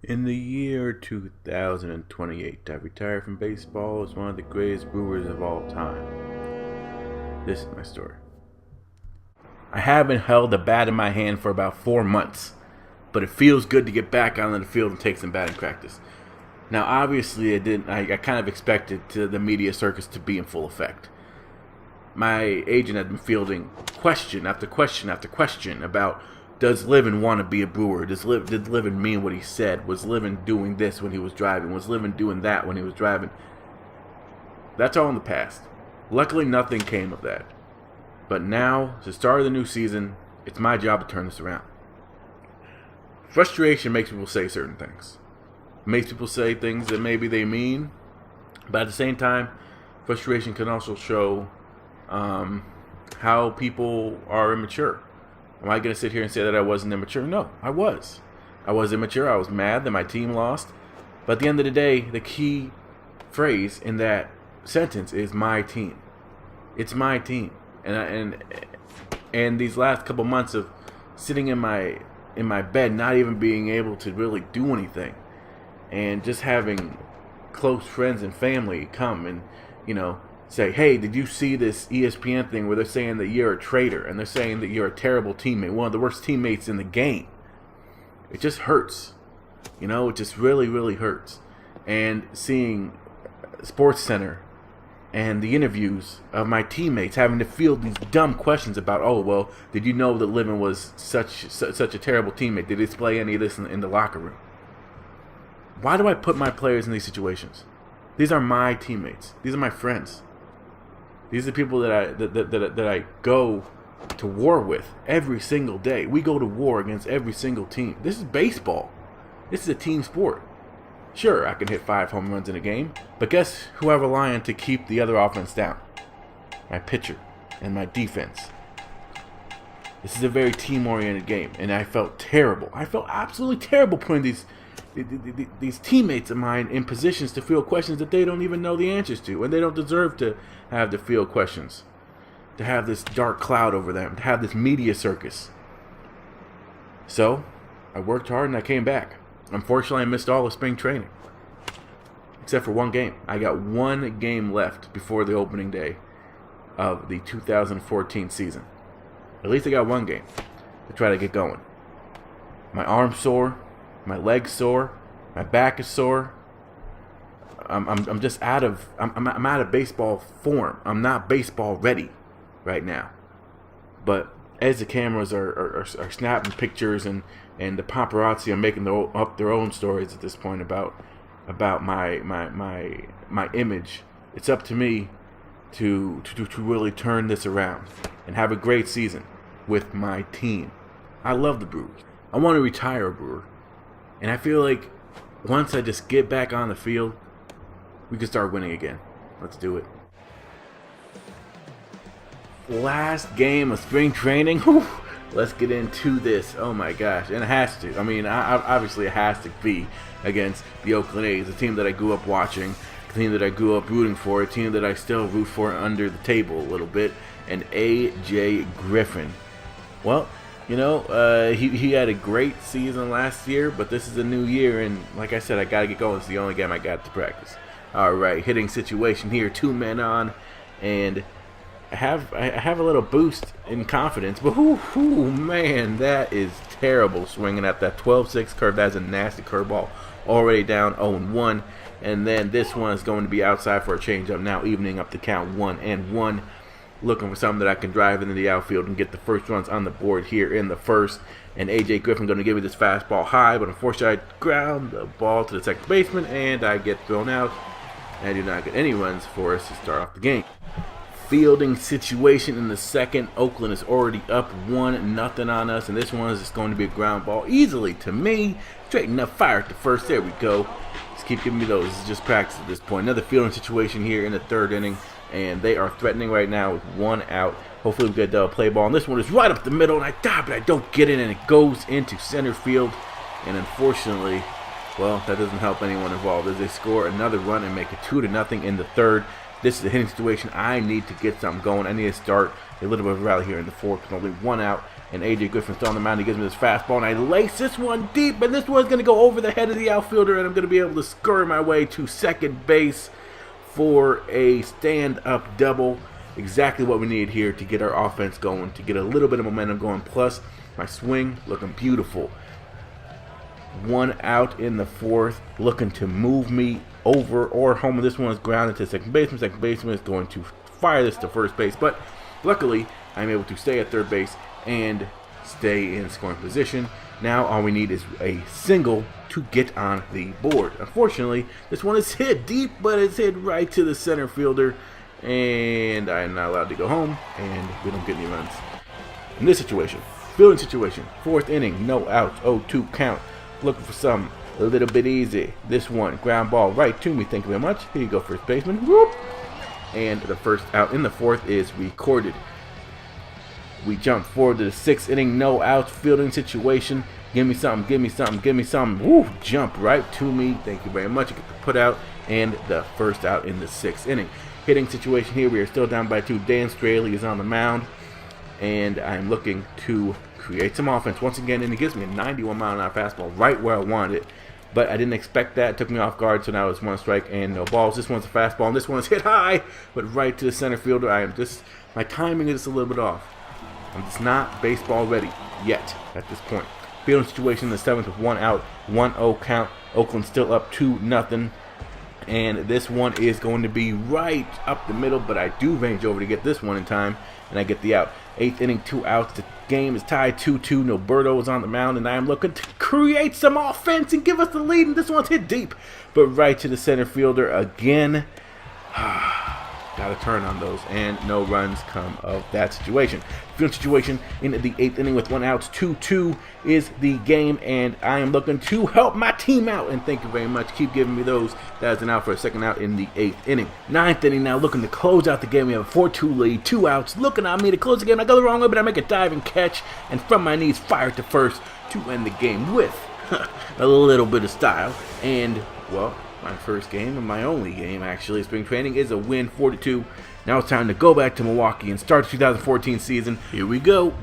In the year 2028, I retired from baseball as one of the greatest Brewers of all time. This is my story. I haven't held a bat in my hand for about 4 months, but it feels good to get back out on the field and take some batting practice. Now, obviously, I kind of expected the media circus to be in full effect. My agent had been fielding question after question after question about, does Livin want to be a Brewer? Did Livin mean what he said? Was Livin doing this when he was driving? Was Livin doing that when he was driving? That's all in the past. Luckily, nothing came of that. But now, to the start of the new season, it's my job to turn this around. Frustration makes people say certain things. It makes people say things that maybe they mean, but at the same time, frustration can also show how people are immature. Am I going to sit here and say that I wasn't immature? No, I was. I was immature. I was mad that my team lost. But at the end of the day, the key phrase in that sentence is my team. It's my team. And these last couple months of sitting in my bed, not even being able to really do anything, and just having close friends and family come and, say, hey, did you see this ESPN thing where they're saying that you're a traitor and they're saying that you're a terrible teammate, one of the worst teammates in the game? It just hurts. It just really, really hurts. And seeing Sports Center and the interviews of my teammates having to field these dumb questions about, oh, well, did you know that Livin was such a terrible teammate? Did he display any of this in the locker room? Why do I put my players in these situations? These are my teammates. These are my friends. These are the people that I go to war with every single day. We go to war against every single team. This is baseball. This is a team sport. Sure, I can hit 5 home runs in a game, but guess who I rely on to keep the other offense down? My pitcher and my defense. This is a very team-oriented game, and I felt terrible. I felt absolutely terrible putting these teammates of mine in positions to field questions that they don't even know the answers to, and they don't deserve to have to field questions, to have this dark cloud over them, to have this media circus. So, I worked hard and I came back. Unfortunately, I missed all of spring training, except for one game. I got one game left before the opening day of the 2014 season. At least I got one game to try to get going. My arm's sore. My leg's sore. My back is sore. I'm just out of baseball form. I'm not baseball ready right now. But as the cameras are snapping pictures and the paparazzi are making up their own stories at this point about my image, it's up to me to really turn this around and have a great season with my team. I love the Brewers. I want to retire a Brewer. And I feel like once I just get back on the field, we can start winning again. Let's do it. Last game of spring training. Whew, let's get into this. Oh my gosh. And it has to. I mean, obviously it has to be against the Oakland A's, a team that I grew up watching, a team that I grew up rooting for, a team that I still root for under the table a little bit, and A.J. Griffin. Well, he had a great season last year, but this is a new year, and like I said, I got to get going. It's the only game I got to practice. All right, hitting situation here, 2 men on, and I have a little boost in confidence, but man, that is terrible swinging at that 12-6 curve. That's a nasty curveball, already down 0-1, and then this one is going to be outside for a changeup, now evening up the count 1-1. Looking for something that I can drive into the outfield and get the first runs on the board here in the first. And A.J. Griffin going to give me this fastball high, but unfortunately I ground the ball to the second baseman and I get thrown out. I do not get any runs for us to start off the game. Fielding situation in the second. Oakland is already up 1-0 on us, and this one is just going to be a ground ball easily to me. Straighten up, fire at the first. There we go. Just keep giving me those. This is just practice at this point. Another fielding situation here in the third inning. And they are threatening right now with 1 out. Hopefully we get a play ball. And this one is right up the middle. And but I don't get it. And it goes into center field. And unfortunately, well, that doesn't help anyone involved as they score another run and make it 2-0 in the third. This is a hitting situation. I need to get something going. I need to start a little bit of a rally here in the fourth with only 1 out. and AJ Griffin's still on the mound. He gives me this fastball, and I lace this one deep, and this one's going to go over the head of the outfielder, and I'm going to be able to scurry my way to second base for a stand-up double. Exactly what we needed here to get our offense going, to get a little bit of momentum going. Plus, my swing looking beautiful. 1 out in the 4th, looking to move me over or home. This one is grounded to second baseman. Second baseman is going to fire this to first base, but luckily I'm able to stay at third base and stay in scoring position. Now all we need is a single to get on the board. Unfortunately, this one is hit deep, but it's hit right to the center fielder, and I'm not allowed to go home, and we don't get any runs. In this situation, fielding situation, 4th inning, no outs, 0-2 count. Looking for something a little bit easy. This one, ground ball right to me. Thank you very much. Here you go, first baseman. Whoop. And the first out in the 4th is recorded. We jump forward to the 6th inning, no outs, fielding situation. Give me something, give me something, give me something. Woo, jump right to me. Thank you very much. You get the put out and the first out in the 6th inning. Hitting situation here, we are still down by 2. Dan Straley is on the mound, and I'm looking to create some offense once again, and he gives me a 91-mile-an-hour fastball right where I wanted it. But I didn't expect that. It took me off guard, so now it's 1 strike and no balls. This one's a fastball, and this one's hit high, but right to the center fielder. My timing is just a little bit off. I'm just not baseball ready yet at this point. Fielding situation in the 7th with 1 out, 1-0 count. Oakland still up 2-0. And this one is going to be right up the middle, but I do range over to get this one in time, and I get the out. 8th inning, 2 outs. The game is tied 2-2. Noberto is on the mound, and I am looking to create some offense and give us the lead. And this one's hit deep, but right to the center fielder again. Got to turn on those, and no runs come of that situation. Field situation in the 8th inning with 1 out, 2-2 is the game, and I am looking to help my team out, and thank you very much. Keep giving me those. That is an out for a second out in the 8th inning. 9th inning now, looking to close out the game. We have a 4-2 lead, 2 outs, looking on me to close the game. I go the wrong way, but I make a diving catch, and from my knees, fire to first to end the game with a little bit of style, and, well, my first game and my only game, actually, spring training, is a win, 4-2. Now it's time to go back to Milwaukee and start the 2014 season. Here we go.